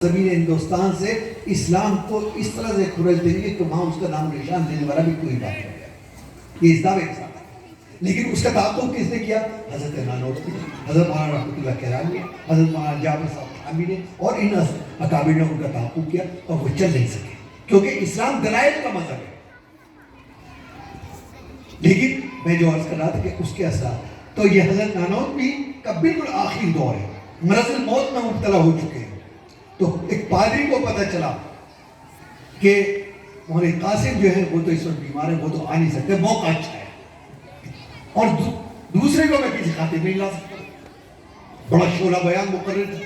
زمین ہندوستان سے اسلام کو اس طرح سے کھرچ دیں گے کہ وہاں اس کا نام نشان لینے والا بھی کوئی بات نہیں ہے. یہ اس دعوے کے ساتھ ہے. لیکن اس کا تعاقب کس نے کیا؟ حضرت نانوتوی نے، حضرت مولانا رحمۃ اللہ کیرانی نے، حضرت مولانا جعفر صاحب تھانوی نے، اور ان اکابر نے ان کا تعاقب کیا اور وہ چل نہیں سکے کیونکہ اسلام دلائل کا مذہب ہے. لیکن میں جو عرض کر رہا تھا کہ اس کے اثرات تو یہ حضرت نانوتوی کا بالکل آخری دور ہے، مرض الموت میں مبتلا ہو چکے ہیں. تو ایک پادری کو پتہ چلا کہ مولانا قاسم جو ہے وہ تو اس وقت بیمار ہے، وہ تو آ نہیں سکتے، موقع اچھا ہے اور دوسرے کو میں کسی خاطر نہیں لا سکتا. بڑا شعلہ بیان مقرر تھا،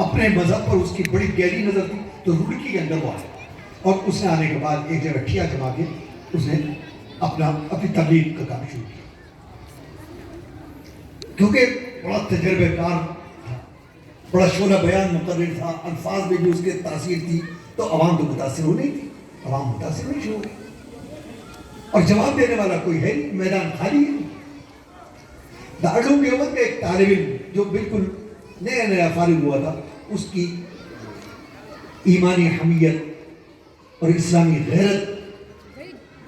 اپنے مذہب پر اس کی بڑی گہری نظر تھی. تو روڑکی کے اندر وہ آیا اور اس نے آنے کے بعد ایک جگہ ٹھیا جما کے اس نے اپنی تبلیغ کا کام شروع کیا. کیونکہ بڑا تجربہ کار تھا، بڑا شعلہ بیان مقرر تھا، الفاظ میں بھی اس کے تاثیر تھی، تو عوام تو متاثر ہو نہیں تھی، عوام متاثر نہیں شروع ہوئی اور جواب دینے والا کوئی ہے نہیں، میدان خالی ہے. دارالعلوم دیوبند کا ایک طالب علم جو بالکل نیا نیا فارغ ہوا تھا، اس کی ایمانی حمیت اور اسلامی غیرت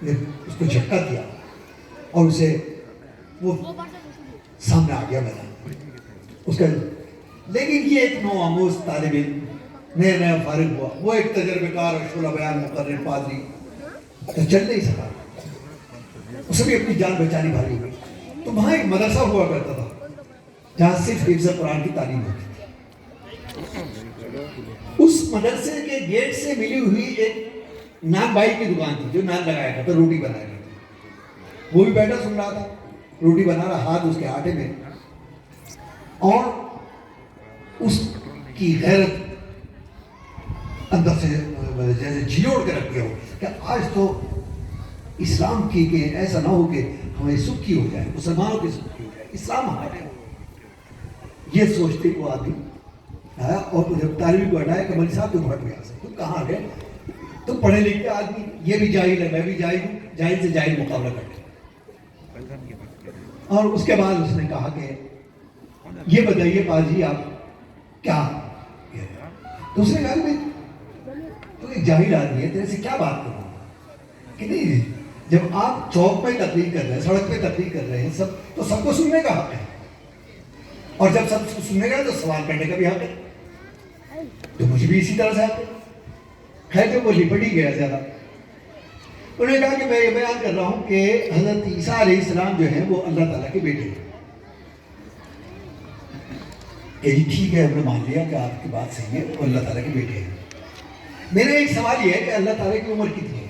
نے اس کو جھٹکا دیا اور اسے وہ سامنے آ گیا میدان اس کا. لیکن یہ ایک نو آموز طالب علم نیا نیا فارغ ہوا، وہ ایک تجربہ کار اور شعلہ بیان مقرر پادری تو چل نہیں سکا، اسے بھی اپنی جان بچانی بھاری ہوئی. تو وہاں ایک مدرسہ ہوا کرتا تھا جہاں صرف حفظ قرآن کی تعلیم ہوتی تھی. اس مدرسے کے گیٹ سے ملی ہوئی ایک نان بائی کی دکان تھی جو نان لگایا کرتا، روٹی بنایا کرتا. وہ بھی بیٹھا سن رہا تھا، روٹی بنا رہا، ہاتھ اس کے آٹے میں، اور اس کی غیرت اندر سے جیسے جھنجھوڑ کے رکھ دیا ہو کہ آج تو اسلام کی کہ ایسا نہ ہو کہ ہمیں سکھی ہو جائے، مسلمانوں کی سکھی ہو جائے، اسلام ہمارے ہو. یہ سوچتے وہ آدمی آیا اور جب طالبی کو ہٹایا کہ مولوی صاحب تم ہٹ گیا سے، تم کہاں گئے؟ تم پڑھے لکھے آدمی، یہ بھی جاہل ہے، میں بھی جاہل ہوں، جاہل سے جاہل مقابلہ کرتے. اور اس کے بعد اس نے کہا کہ یہ بتائیے پاجی آپ کیا؟ تو اس نے کہا کہ تو ایک جاہل آدمی ہے، تیرے سے کیا بات کروں کہ نہیں. جب آپ چوک پہ تقریر کر رہے ہیں، سڑک پہ تقریر کر رہے ہیں سب، تو سب کو سننے کا حق ہے، اور جب سب کو سننے کا ہے تو سوال کرنے کا بھی حق ہے. تو مجھے بھی اسی طرح سے حق ہے. خیر جب وہ لپٹ ہی گیا زیادہ، انہوں نے کہا کہ میں یہ بیان کر رہا ہوں کہ حضرت عیسیٰ علیہ السلام جو ہیں وہ اللہ تعالیٰ کے بیٹے ہیں. کہ جی ٹھیک ہے، ہم نے مان لیا کہ آپ کی بات صحیح ہے، وہ اللہ تعالیٰ کے بیٹے ہیں. میرا ایک سوال یہ ہے کہ اللہ تعالیٰ کی عمر کتنی ہے؟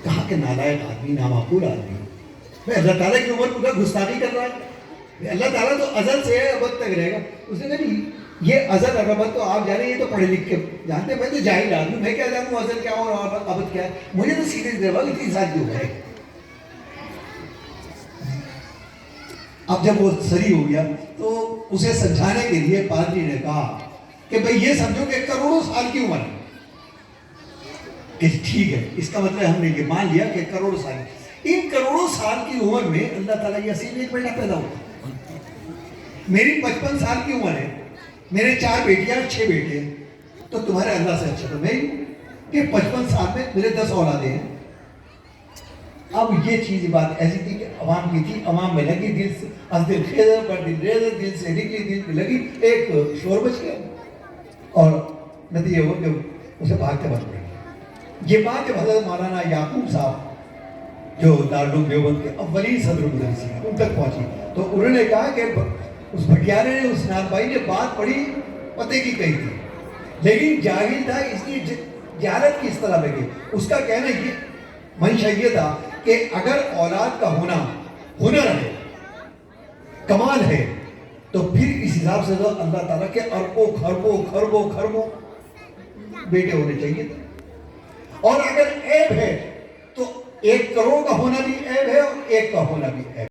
کہا کہ نالائق آدمی، نامعقول آدمی، میں اللہ تعالیٰ کی عمر کو گستاخی کر رہا ہے. اللہ تعالیٰ تو ازل سے ہے، ابد تک رہے گا. اس نے کہا یہ ازل اور ابد تو آپ جانے، یہ تو پڑھے لکھ کے جانتے، میں تو جاہل آدمی، میں کیا جانوں ازل کیا اور ابد کیا ہے؟ مجھے تو سیدھے دے بھائی اتنی سال کیوں ہے. اب جب وہ سری ہو گیا تو اسے سمجھانے کے لیے پادری نے کہا کہ بھئی یہ سمجھو کہ کروڑوں سال کی عمر ہے. کہ ٹھیک ہے، اس کا مطلب ہم نے یہ مان لیا کہ کروڑوں سال، ان کروڑوں سال کی عمر میں اللہ تعالیٰ یہ اصیل ایک بیٹا پیدا ہوا. میری 55 سال کی عمر ہے، میرے 4 بیٹیاں 6 بیٹے ہیں، تو تمہارے اللہ سے اچھا تو میں کہ 55 سال میں میرے 10 اولادیں ہیں. اب یہ چیز بات ایسی تھی کہ عوام کی تھی، عوام میں لگی، دل سے از دل خیزر پر دل ریزر، دل سے نکلی دل پہ لگی، ایک شور بچ گیا اور نتیجہ ہوا کہ اسے بھاگتے بن گئے. یہ بات جب حضرت مولانا یعقوب صاحب جو دارالعلوم دیوبند کے اولین صدر مدرسین ہیں ان تک پہنچی، تو انہوں نے کہا کہ اس بھٹیارے نے، اس نان بھائی نے بات بڑی پتے کی کہی تھی، لیکن جاہل تھا، اس کی جہالت کی اس طرح میں گئی. اس کا کہنا یہ منشا یہ تھا کہ اگر اولاد کا ہونا ہنر ہے، کمال ہے، تو پھر اس حساب سے تو اللہ تعالیٰ کے اربوں خربوں بیٹے ہونے چاہیے تھے. اور اگر عیب ہے تو 1 کروڑ کا ہونا بھی عیب ہے اور 1 کا ہونا بھی عیب ہے.